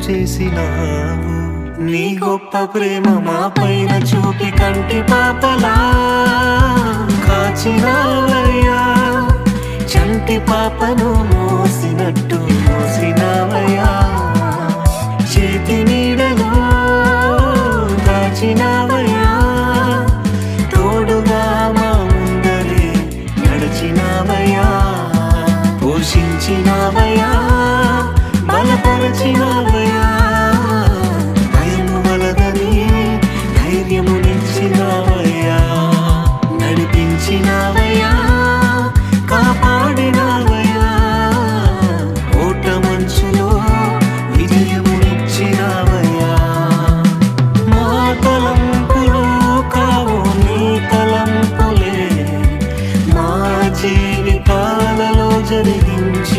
చేసినావు. నీ గొప్ప ప్రేమ మా పైన చూపి కంటి పాపలా కాచినావయ్యా. చంటి పాపను మోసినట్టు మోసినావయ్యా. చేతి నీడలో దాచినావయ్యా. తోడుగా మా ముందరే నడిచినావయ్యా. పోషించినావయ్యా, బలపరచినావయ్యా.